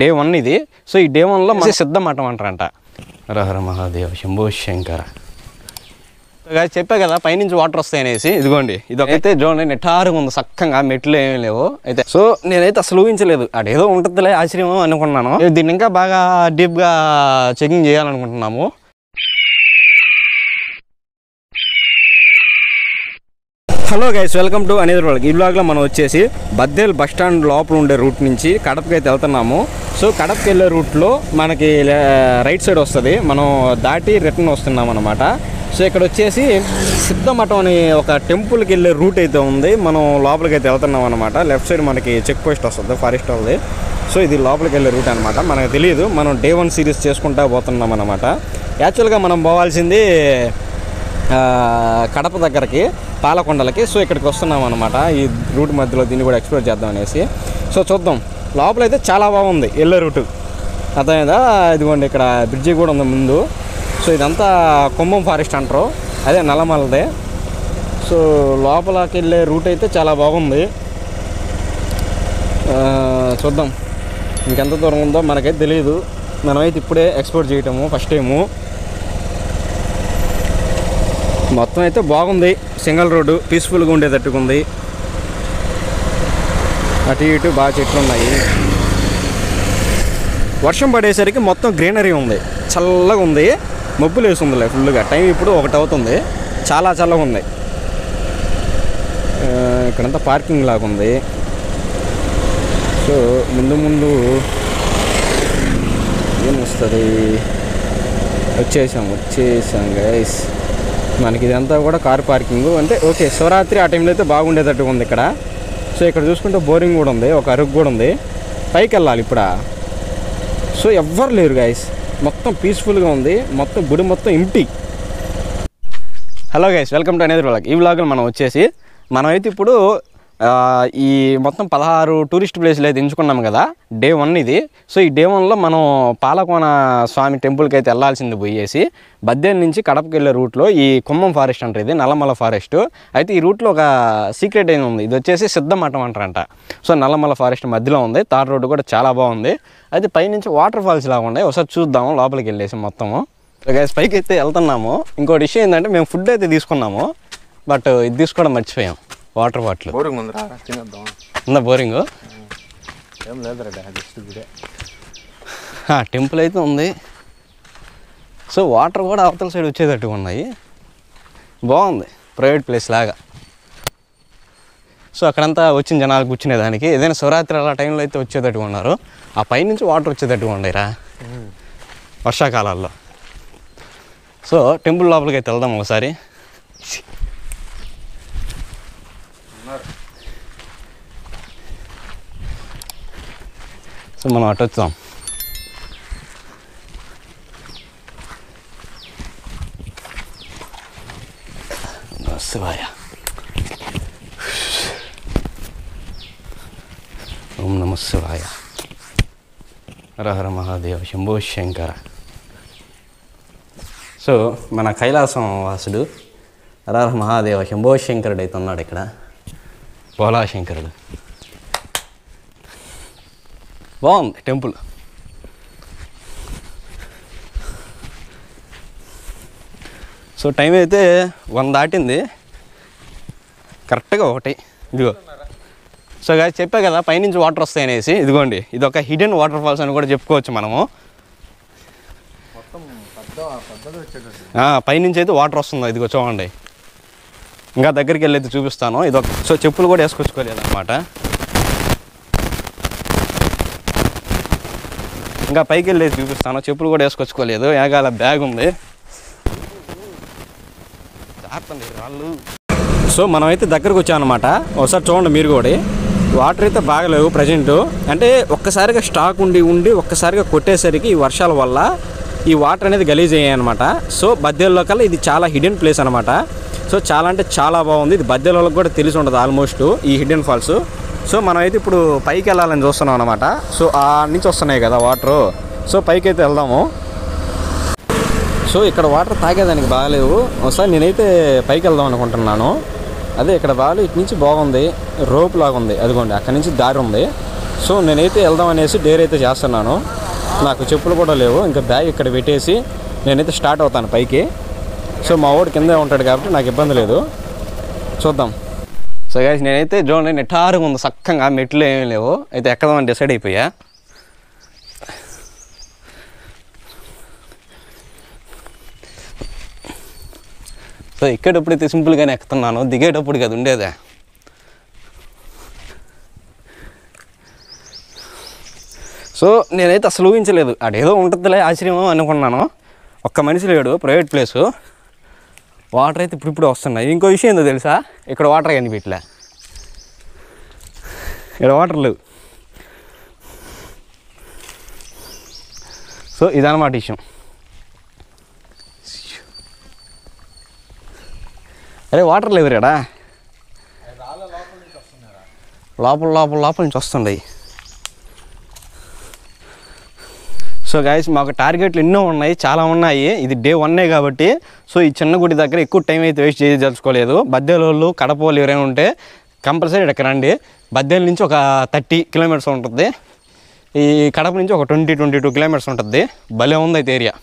Day 1 ఇది. So ఈ day 1లో మన సిద్ధ మఠం అంటారంట. హర మహాదేవ శంభో శంకర. చెప్పా కదా పైనుంచి వాటర్ వస్తాయనేసి. ఇదిగోండి ఇదొకైతే చూడండి నిటారుగా ఉంది, చక్కగా మెట్లు ఏమీ లేవు అయితే. సో నేనైతే అసలు ఊహించలేదు అదేదో ఉంటుందిలే ఆశ్చర్యం అనుకున్నాను. దీన్ని ఇంకా బాగా డీప్గా చెకింగ్ చేయాలనుకుంటున్నాము. హలో గైస్, వెల్కమ్ టు అనేది వ్లాగ్. ఈ వ్లాగ్లో మనం వచ్చేసి బద్దేల్ బస్ స్టాండ్ లోపల ఉండే రూట్ నుంచి కడపకి అయితే వెళ్తున్నాము. సో కడపకి వెళ్ళే రూట్లో మనకి రైట్ సైడ్ వస్తుంది, మనం దాటి రిటర్న్ వస్తున్నాం అనమాట. సో ఇక్కడ వచ్చేసి సిద్ధమఠం అనే ఒక టెంపుల్కి వెళ్ళే రూట్ అయితే ఉంది, మనం లోపలికి అయితే వెళ్తున్నాం అనమాట. లెఫ్ట్ సైడ్ మనకి చెక్ పోస్ట్ వస్తుంది, ఫారెస్ట్ వాళ్ళది. సో ఇది లోపలికి వెళ్ళే రూట్ అనమాట. మనకు తెలియదు, మనం డే 1 సిరీస్ చేసుకుంటా పోతున్నాం అనమాట. యాక్చువల్గా మనం పోవాల్సింది కడప దగ్గరకి, పాలకొండలకి. సో ఇక్కడికి వస్తున్నాం అనమాట. ఈ రూట్ మధ్యలో దీన్ని కూడా ఎక్స్ప్లోర్ చేద్దాం అనేసి. సో చూద్దాం, లోపలైతే చాలా బాగుంది వెళ్ళే రూటు. అర్థమైందా? ఇదిగోండి ఇక్కడ బ్రిడ్జి కూడా ఉంది ముందు. సో ఇదంతా కుంభం ఫారెస్ట్ అంటారు, అదే నల్లమలదే. సో లోపలికి వెళ్ళే రూట్ అయితే చాలా బాగుంది. చూద్దాం ఇంకెంత దూరం ఉందో మనకైతే తెలియదు. మనమైతే ఇప్పుడే ఎక్స్ప్లోర్ చేయటము ఫస్ట్ టైము. మొత్తం అయితే బాగుంది, సింగిల్ రోడ్డు, పీస్ఫుల్గా ఉండేటట్టుకుంది. అటు ఇటు బాగా చెట్లు ఉన్నాయి. వర్షం పడేసరికి మొత్తం గ్రీనరీ ఉంది, చల్లగా ఉంది. మబ్బులు వేస్తుందిలే ఫుల్గా. టైం ఇప్పుడు 1 అవుతుంది, చాలా చల్లగా ఉంది. ఇక్కడంతా పార్కింగ్ లాగా ఉంది. సో ముందు ముందు ఏం వస్తుంది, వచ్చేసాం గైస్. మనకి ఇదంతా కూడా కార్ పార్కింగ్. అంటే ఓకే, శివరాత్రి ఆ టైంలో అయితే బాగుండేటట్టుగా ఉంది ఇక్కడ. సో ఇక్కడ చూసుకుంటే బోరింగ్ కూడా ఉంది, ఒక అరుగు కూడా ఉంది. పైకి వెళ్ళాలి ఇప్పుడు. సో ఎవ్వరు లేరు గైస్, మొత్తం పీస్ఫుల్గా ఉంది. మొత్తం గుడి మొత్తం empty. Hello guys, welcome to అనేది వ్లాగ్. ఈ వ్లాగ్లో మనం వచ్చేసి మనమైతే ఇప్పుడు ఈ మొత్తం 16 టూరిస్ట్ ప్లేస్లు అయితే ఎంచుకున్నాం కదా. డే 1 ఇది. సో ఈ డే 1లో మనం పాలకోన స్వామి టెంపుల్కి అయితే వెళ్ళాల్సింది పోయేసి, బద్దేల్ నుంచి కడపకి వెళ్ళే రూట్లో ఈ కుంభం ఫారెస్ట్ అంటారు, ఇది నల్లమల ఫారెస్ట్. అయితే ఈ రూట్లో ఒక సీక్రెట్ ఏమి ఉంది, ఇది వచ్చేసి సిద్ధమఠం అంటారంట. సో నల్లమల ఫారెస్ట్ మధ్యలో ఉంది, తార్ రోడ్డు కూడా చాలా బాగుంది. అయితే పైనుంచి వాటర్ ఫాల్స్ లాగా ఉన్నాయి, ఒకసారి చూద్దాము లోపలికి వెళ్ళేసి మొత్తము. గైస్ పైకి అయితే వెళ్తున్నాము. ఇంకోటి విషయం ఏంటంటే మేము ఫుడ్ అయితే తీసుకున్నాము, బట్ ఇది తీసుకోవడం మర్చిపోయాం. వాటర్ బాటిల్ బోరింగ్ ఉందా? బోరింగ్ ఏం లేదు, టెంపుల్ అయితే ఉంది. సో వాటర్ కూడా అవతల సైడ్ వచ్చేటట్టుగా ఉన్నాయి, బాగుంది, ప్రైవేట్ ప్లేస్ లాగా. సో అక్కడంతా వచ్చిన జనాలు కూర్చునేదానికి. ఏదైనా శివరాత్రి అలా టైంలో అయితే వచ్చేటట్టుగా ఉన్నారు. ఆ పైనుంచి వాటర్ వచ్చేటట్టుగా ఉండేరా వర్షాకాలాల్లో. సో టెంపుల్ లోపలికి అయితే వెళ్దాం ఒకసారి. సో మనం అటు వచ్చాం. శివాయ, ఓం నమ శివాయ, హర మహాదేవ శంభో శంకర. సో మన కైలాసం వాసుడు హర మహాదేవ శంభో శంకరుడు అయితే ఉన్నాడు ఇక్కడ, భోలాశంకరుడు. బాగుంది టెంపుల్. సో టైం అయితే 1 దాటింది కరెక్ట్గా 1. ఇదిగో సో గాయ చెప్పా కదా పైనుంచి వాటర్ వస్తాయనేసి. ఇదిగోండి ఇది ఒక హిడెన్ వాటర్ ఫాల్స్ అని కూడా చెప్పుకోవచ్చు మనము. పైనుంచి అయితే వాటర్ వస్తుంది, ఇదిగో చూడండి. ఇంకా దగ్గరికి వెళ్ళి అయితే చూపిస్తాను. ఇదొక సో చెప్పులు కూడా వేసుకొచ్చుకోలేదు అనమాట. ఇంకా పైకి వెళ్ళి చూపిస్తాను, చెప్పులు కూడా వేసుకొచ్చుకోలేదు. ఏగాల బ్యాగ్ ఉంది. రాళ్ళు. సో మనమైతే దగ్గరకు వచ్చామన్నమాట. ఒకసారి చూడండి మీరు కూడా. వాటర్ అయితే బాగలేవు ప్రజెంట్. అంటే ఒక్కసారిగా స్టాక్ ఉండి ఒక్కసారిగా కొట్టేసరికి ఈ వర్షాల వల్ల ఈ వాటర్ అనేది గలీజ్ అయ్యాయి అనమాట. సో బద్దేల్లో కల్లా ఇది చాలా హిడెన్ ప్లేస్ అనమాట. సో చాలా అంటే చాలా బాగుంది. ఇది బద్దేల్ వాళ్ళకి కూడా తెలిసి ఉండదు ఆల్మోస్ట్ ఈ హిడెన్ ఫాల్స్. సో మనమైతే ఇప్పుడు పైకి వెళ్ళాలని చూస్తున్నాం అనమాట. సో ఆ నుంచి వస్తున్నాయి కదా వాటరు. సో పైకి అయితే వెళ్దాము. సో ఇక్కడ వాటర్ తాగేదానికి బాగాలేవు. ఒకసారి నేనైతే పైకి వెళ్దాం అనుకుంటున్నాను. అదే ఇక్కడ బాగా ఇటు నుంచి బాగుంది, రోప్ లాగా ఉంది. అదిగోండి అక్కడి నుంచి దారి ఉంది. సో నేనైతే వెళ్దాం అనేసి డేర్ అయితే చేస్తున్నాను. నాకు చెప్పులు కూడా లేవు, ఇంకా బ్యాగ్ ఇక్కడ పెట్టేసి నేనైతే స్టార్ట్ అవుతాను పైకి. సో మా వాడు కిందే ఉంటాడు కాబట్టి నాకు ఇబ్బంది లేదు. చూద్దాం. సో గైస్ నేనైతే చూడండి నిటారుగా ఉంది, చక్కగా మెట్లు ఏమీ లేవు. అయితే ఎక్కదామని డిసైడ్ అయిపోయా. సో ఎక్కేటప్పుడు అయితే సింపుల్గానే ఎక్కుతున్నాను, దిగేటప్పుడు కదా ఉండేదే. సో నేనైతే అసలు ఊహించలేదు, అదేదో ఉంటుందిలే ఆశ్చర్యం అనుకున్నాను. ఒక్క మనిషి లేడు, ప్రైవేట్ ప్లేసు. వాటర్ అయితే ఇప్పుడు వస్తున్నాయి. ఇంకో విషయం ఏందో తెలుసా, ఇక్కడ వాటర్ కనిపించలే, ఇక్కడ వాటర్ లేవు. సో ఇదన్నమాట విషయం. అరే వాటర్ లేవు రేడా, లోపల నుంచి వస్తున్నాయి. సో గైస్ మాకు టార్గెట్లు ఎన్నో ఉన్నాయి, చాలా ఉన్నాయి. ఇది డే 1 కాబట్టి సో ఈ చిన్న గుడి దగ్గర ఎక్కువ టైం అయితే వేస్ట్ చేయదలుచుకోలేదు. బద్దేలోళ్ళు కడప వాళ్ళు ఎవరైనా ఉంటే కంపల్సరీ ఇక్కడికి రండి. బద్దేల నుంచి ఒక 30 కిలోమీటర్స్ ఉంటుంది, ఈ కడప నుంచి ఒక 22 కిలోమీటర్స్ ఉంటుంది. భలే ఉంది అయితే ఏరియా,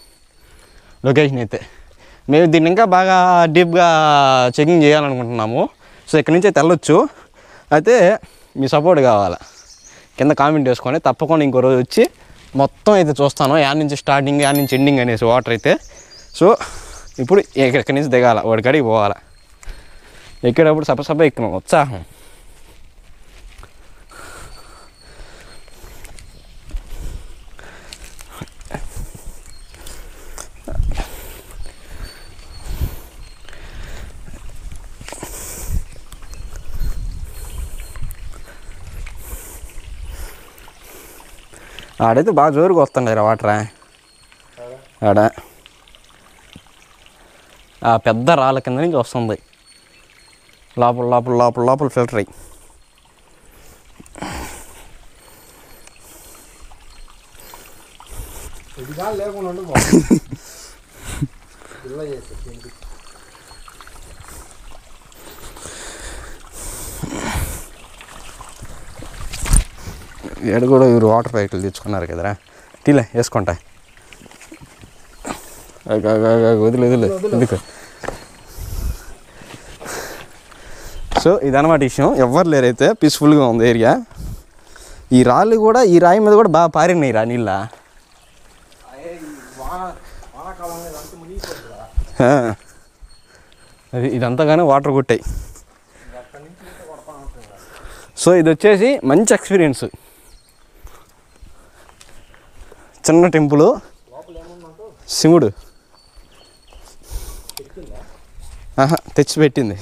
లొకేషన్ అయితే. మేము దీన్ని ఇంకా బాగా డీప్గా చెకింగ్ చేయాలనుకుంటున్నాము. సో ఇక్కడి నుంచి అయితే వెళ్ళొచ్చు. అయితే మీ సపోర్ట్ కావాలి, కింద కామెంట్ చేసుకొని తప్పకుండా ఇంకో రోజు వచ్చి మొత్తం అయితే చూస్తాను, యాడ్ నుంచి స్టార్టింగ్ యాడ్ నుంచి ఎండింగ్ అనేసి వాటర్ అయితే. సో ఇప్పుడు ఇక్కడి నుంచి దిగాల, వాడి కాడికి పోవాలా. ఎక్కేటప్పుడు సప ఎక్కిన ఉత్సాహం. ఆడైతే బాగా జోరుగా వస్తుండే వాటర్. ఆడ ఆ పెద్ద రాళ్ళ కింద నుంచి వస్తుంది, లోపల ఫిల్టర్ అయ్యి. ఏడు కూడా ఇವರು వాటర్ ప్యాకెట్లు తెచ్చుకున్నారు కదరా, టీలే వేసుకుంటా. వదిలే ఎందుకు. సో ఇదన్నమాట విషయం. ఎవరు లేరైతే పీస్ఫుల్గా ఉంది ఏరియా. ఈ రాళ్ళు కూడా, ఈ రాయి మీద కూడా బాగా పారినాయి రా నీళ్ళ. అది ఇదంతా కానీ వాటర్ కొట్టాయి. సో ఇది వచ్చేసి మంచి ఎక్స్పీరియన్స్. చిన్న టెంపుల్, శివుడు తెచ్చిపెట్టింది.